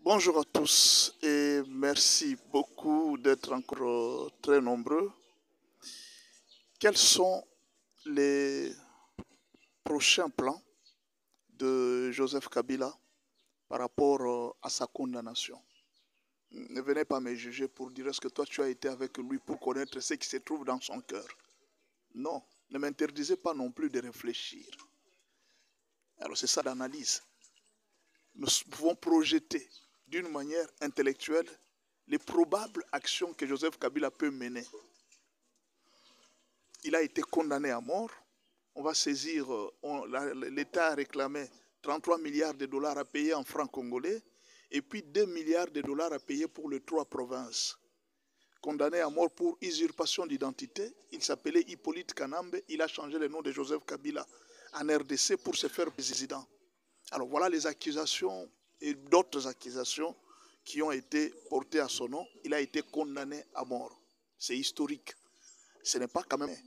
Bonjour à tous et merci beaucoup d'être encore très nombreux. Quels sont les prochains plans de Joseph Kabila par rapport à sa condamnation? Ne venez pas me juger pour dire est-ce que toi tu as été avec lui pour connaître ce qui se trouve dans son cœur. Non, ne m'interdisez pas non plus de réfléchir. Alors c'est ça l'analyse. Nous pouvons projeter d'une manière intellectuelle les probables actions que Joseph Kabila peut mener. Il a été condamné à mort. On va saisir, l'État a réclamé 33 milliards de dollars à payer en francs congolais et puis 2 milliards de dollars à payer pour les 3 provinces. Condamné à mort pour usurpation d'identité, il s'appelait Hippolyte Kanambe, il a changé le nom de Joseph Kabila en RDC pour se faire président. Alors voilà les accusations et d'autres accusations qui ont été portées à son nom. Il a été condamné à mort. C'est historique. Ce n'est pas quand même...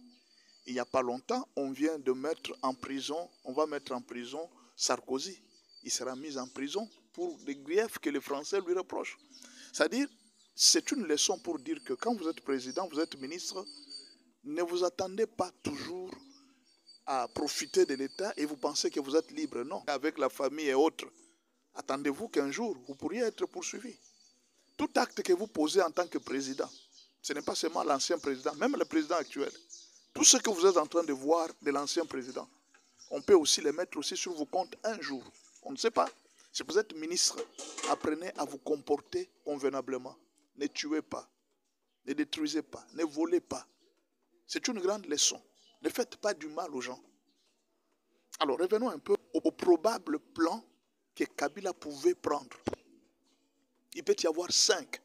Il n'y a pas longtemps, on vient de mettre en prison, on va mettre en prison Sarkozy. Il sera mis en prison pour des griefs que les Français lui reprochent. C'est-à-dire, c'est une leçon pour dire que quand vous êtes président, vous êtes ministre, ne vous attendez pas toujours à profiter de l'État et vous pensez que vous êtes libre. Non, avec la famille et autres, attendez-vous qu'un jour, vous pourriez être poursuivi. Tout acte que vous posez en tant que président, ce n'est pas seulement l'ancien président, même le président actuel. Tout ce que vous êtes en train de voir de l'ancien président, on peut aussi les mettre aussi sur vos comptes un jour. On ne sait pas. Si vous êtes ministre, apprenez à vous comporter convenablement. Ne tuez pas, ne détruisez pas, ne volez pas. C'est une grande leçon. Ne faites pas du mal aux gens. Alors revenons un peu au probable plan que Kabila pouvait prendre. Il peut y avoir 5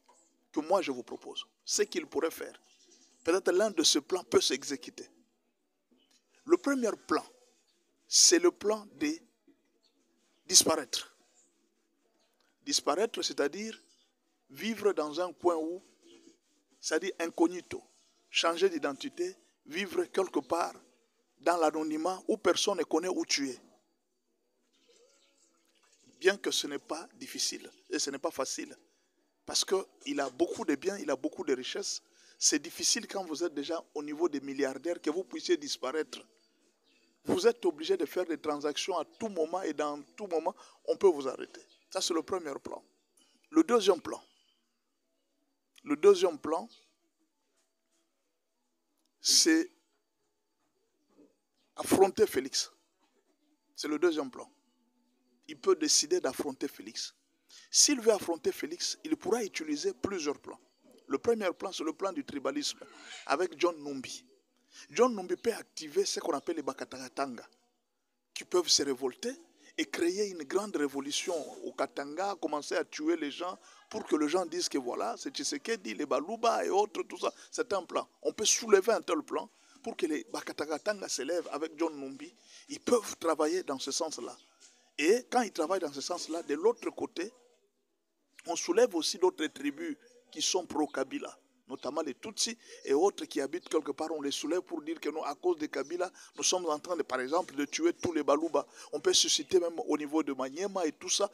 que moi je vous propose. Ce qu'il pourrait faire. Peut-être l'un de ces plans peut s'exécuter. Le premier plan, c'est le plan de disparaître. Disparaître, c'est-à-dire vivre dans un coin où, c'est-à-dire incognito, changer d'identité, vivre quelque part dans l'anonymat où personne ne connaît où tu es. Bien que ce n'est pas difficile et ce n'est pas facile, parce qu'il a beaucoup de biens, il a beaucoup de richesses. C'est difficile quand vous êtes déjà au niveau des milliardaires que vous puissiez disparaître. Vous êtes obligé de faire des transactions à tout moment et dans tout moment, on peut vous arrêter. Ça, c'est le premier plan. Le deuxième plan, c'est affronter Félix. C'est le deuxième plan. Il peut décider d'affronter Félix. S'il veut affronter Félix, il pourra utiliser plusieurs plans. Le premier plan, c'est le plan du tribalisme avec John Numbi. John Numbi peut activer ce qu'on appelle les Bakatagatanga, qui peuvent se révolter et créer une grande révolution au Katanga, commencer à tuer les gens pour que les gens disent que voilà, c'est Tshisekedi, les Baluba et autres, tout ça, c'est un plan. On peut soulever un tel plan pour que les Bakatagatanga s'élèvent avec John Numbi. Ils peuvent travailler dans ce sens-là. Et quand ils travaillent dans ce sens-là, de l'autre côté, on soulève aussi d'autres tribus qui sont pro-Kabila, notamment les Tutsis et autres qui habitent quelque part. On les soulève pour dire que nous, à cause de Kabila, nous sommes en train, par exemple, de tuer tous les Baluba. On peut susciter même au niveau de Maniema et tout ça,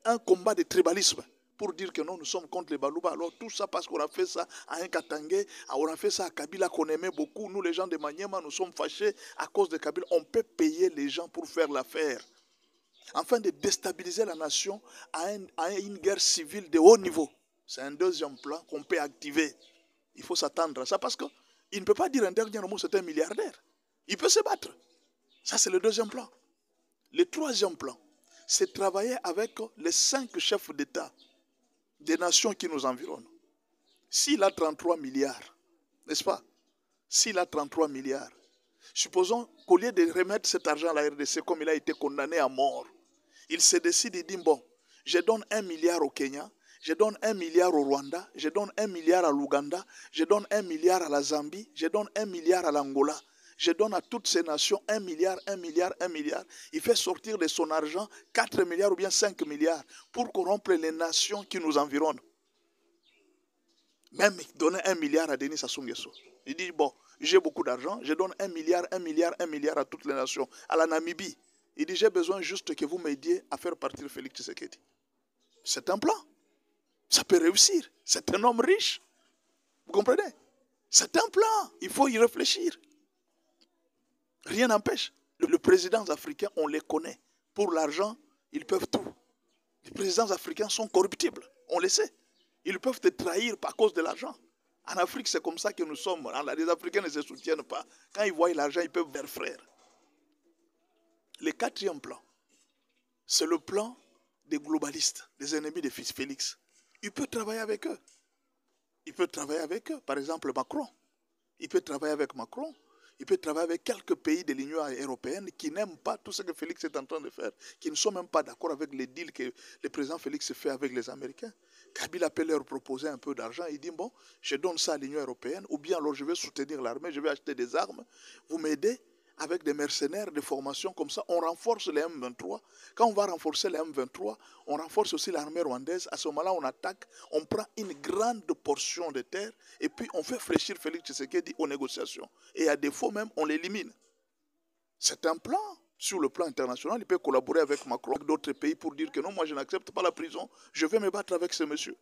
un combat de tribalisme pour dire que non, nous sommes contre les Baluba. Alors tout ça parce qu'on a fait ça à un Katangé, on a fait ça à Kabila qu'on aimait beaucoup. Nous, les gens de Maniema, nous sommes fâchés à cause de Kabila. On peut payer les gens pour faire l'affaire, afin de déstabiliser la nation à une guerre civile de haut niveau. C'est un deuxième plan qu'on peut activer. Il faut s'attendre à ça parce qu'il ne peut pas dire un dernier mot, c'est un milliardaire. Il peut se battre. Ça, c'est le deuxième plan. Le troisième plan, c'est travailler avec les 5 chefs d'État des nations qui nous environnent. S'il a 33 milliards, n'est-ce pas? S'il a 33 milliards, supposons qu'au lieu de remettre cet argent à la RDC comme il a été condamné à mort, il se décide et dit, bon, je donne 1 milliard au Kenya, je donne 1 milliard au Rwanda, je donne 1 milliard à l'Ouganda, je donne 1 milliard à la Zambie, je donne 1 milliard à l'Angola, je donne à toutes ces nations 1 milliard, 1 milliard, 1 milliard. Il fait sortir de son argent 4 milliards ou bien 5 milliards pour corrompre les nations qui nous environnent. Même donner 1 milliard à Denis Sassou Nguesso. Il dit, bon, j'ai beaucoup d'argent, je donne 1 milliard, 1 milliard, 1 milliard à toutes les nations. À la Namibie, il dit, j'ai besoin juste que vous m'aidiez à faire partir Félix Tshisekedi. C'est un plan. Ça peut réussir. C'est un homme riche. Vous comprenez? C'est un plan. Il faut y réfléchir. Rien n'empêche. Les présidents africains, on les connaît. Pour l'argent, ils peuvent tout. Les présidents africains sont corruptibles. On le sait. Ils peuvent te trahir par cause de l'argent. En Afrique, c'est comme ça que nous sommes. Les Africains ne se soutiennent pas. Quand ils voient l'argent, ils peuvent faire frère. Le quatrième plan, c'est le plan des globalistes, des ennemis de fils Félix. Il peut travailler avec eux. Il peut travailler avec eux. Par exemple, Macron. Il peut travailler avec Macron. Il peut travailler avec quelques pays de l'Union européenne qui n'aiment pas tout ce que Félix est en train de faire, qui ne sont même pas d'accord avec les deals que le président Félix fait avec les Américains. Kabila peut leur proposer un peu d'argent. Il dit, bon, je donne ça à l'Union européenne, ou bien alors je vais soutenir l'armée, je vais acheter des armes. Vous m'aidez avec des mercenaires, des formations comme ça. On renforce les M23. Quand on va renforcer les M23, on renforce aussi l'armée rwandaise. À ce moment-là, on attaque, on prend une grande portion de terre et puis on fait fléchir Félix Tshisekedi aux négociations. Et à défaut même, on l'élimine. C'est un plan. Sur le plan international, il peut collaborer avec Macron, avec d'autres pays pour dire que non, moi je n'accepte pas la prison, je vais me battre avec ce monsieur.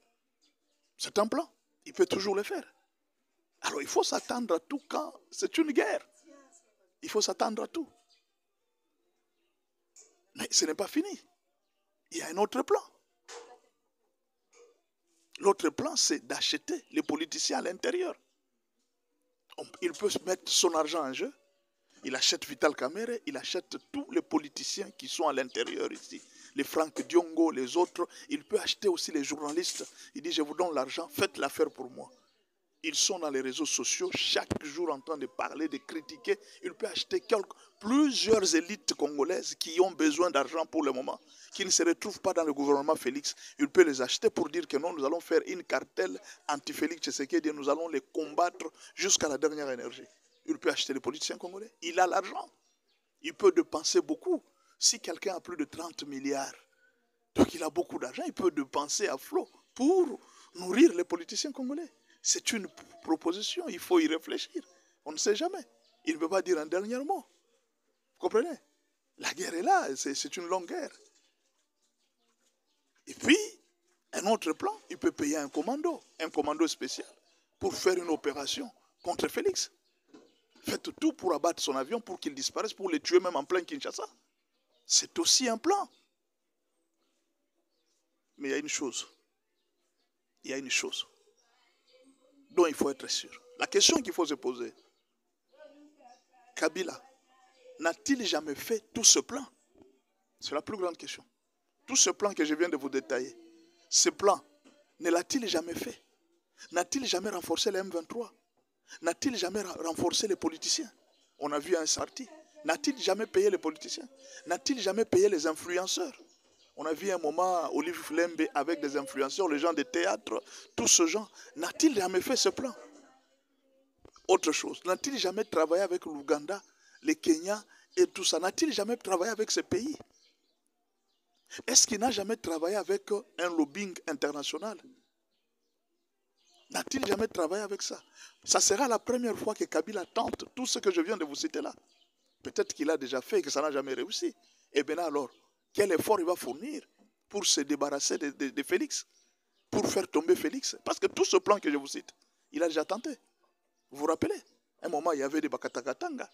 C'est un plan. Il peut toujours le faire. Alors il faut s'attendre à tout quand c'est une guerre. Il faut s'attendre à tout. Mais ce n'est pas fini. Il y a un autre plan. L'autre plan, c'est d'acheter les politiciens à l'intérieur. Il peut mettre son argent en jeu. Il achète Vital Kamerhe, il achète tous les politiciens qui sont à l'intérieur ici. Les Franck Diongo, les autres. Il peut acheter aussi les journalistes. Il dit, je vous donne l'argent, faites l'affaire pour moi. Ils sont dans les réseaux sociaux, chaque jour en train de parler, de critiquer. Il peut acheter plusieurs élites congolaises qui ont besoin d'argent pour le moment, qui ne se retrouvent pas dans le gouvernement Félix. Il peut les acheter pour dire que non, nous allons faire une cartelle anti-Félix Tshisekedi et nous allons les combattre jusqu'à la dernière énergie. Il peut acheter les politiciens congolais. Il a l'argent. Il peut dépenser beaucoup. Si quelqu'un a plus de 30 milliards, donc il a beaucoup d'argent, il peut dépenser à flot pour nourrir les politiciens congolais. C'est une proposition, il faut y réfléchir. On ne sait jamais. Il ne peut pas dire un dernier mot. Vous comprenez? La guerre est là, c'est une longue guerre. Et puis, un autre plan, il peut payer un commando spécial, pour faire une opération contre Félix. Faites tout pour abattre son avion, pour qu'il disparaisse, pour le tuer même en plein Kinshasa. C'est aussi un plan. Mais il y a une chose. Il y a une chose dont il faut être sûr. La question qu'il faut se poser, Kabila n'a-t-il jamais fait tout ce plan? C'est la plus grande question. Tout ce plan que je viens de vous détailler, ce plan, ne l'a-t-il jamais fait? N'a-t-il jamais renforcé les M23? N'a-t-il jamais renforcé les politiciens? On a vu un parti. N'a-t-il jamais payé les politiciens? N'a-t-il jamais payé les influenceurs? On a vu un moment Olive Flembe avec des influenceurs, les gens de théâtre, tout ce genre. N'a-t-il jamais fait ce plan? Autre chose, n'a-t-il jamais travaillé avec l'Ouganda, le Kenya et tout ça? N'a-t-il jamais travaillé avec ces pays? Est-ce qu'il n'a jamais travaillé avec un lobbying international? N'a-t-il jamais travaillé avec ça? Ça sera la première fois que Kabila tente tout ce que je viens de vous citer là. Peut-être qu'il a déjà fait et que ça n'a jamais réussi. Et bien alors, quel effort il va fournir pour se débarrasser de Félix, pour faire tomber Félix? Parce que tout ce plan que je vous cite, il a déjà tenté. Vous vous rappelez? Un moment, il y avait des Bakatakatanga.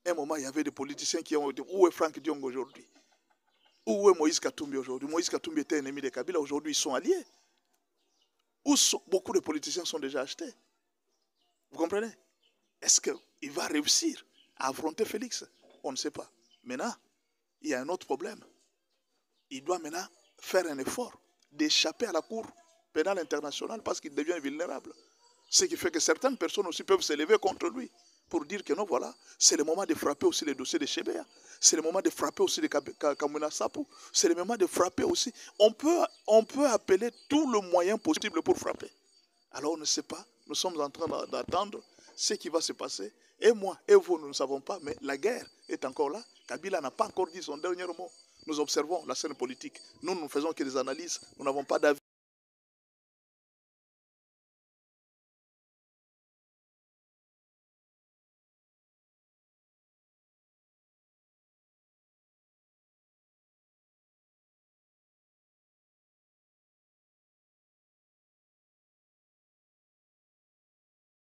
Un moment, il y avait des politiciens qui ont dit, où est Franck Diong aujourd'hui? Où est Moïse Katumbi aujourd'hui? Moïse Katumbi était ennemi de Kabila, aujourd'hui ils sont alliés. Beaucoup de politiciens sont déjà achetés. Vous comprenez? Est-ce qu'il va réussir à affronter Félix? On ne sait pas. Maintenant, il y a un autre problème. Il doit maintenant faire un effort d'échapper à la Cour pénale internationale parce qu'il devient vulnérable. Ce qui fait que certaines personnes aussi peuvent s'élever contre lui pour dire que non, voilà, c'est le moment de frapper aussi les dossiers de Chebea. C'est le moment de frapper aussi les Kamuna Sapu. C'est le moment de frapper aussi. On peut appeler tout le moyen possible pour frapper. Alors on ne sait pas. Nous sommes en train d'attendre ce qui va se passer. Et moi et vous, nous ne savons pas. Mais la guerre est encore là. Kabila n'a pas encore dit son dernier mot. Nous observons la scène politique. Nous ne faisons que des analyses. Nous n'avons pas d'avis.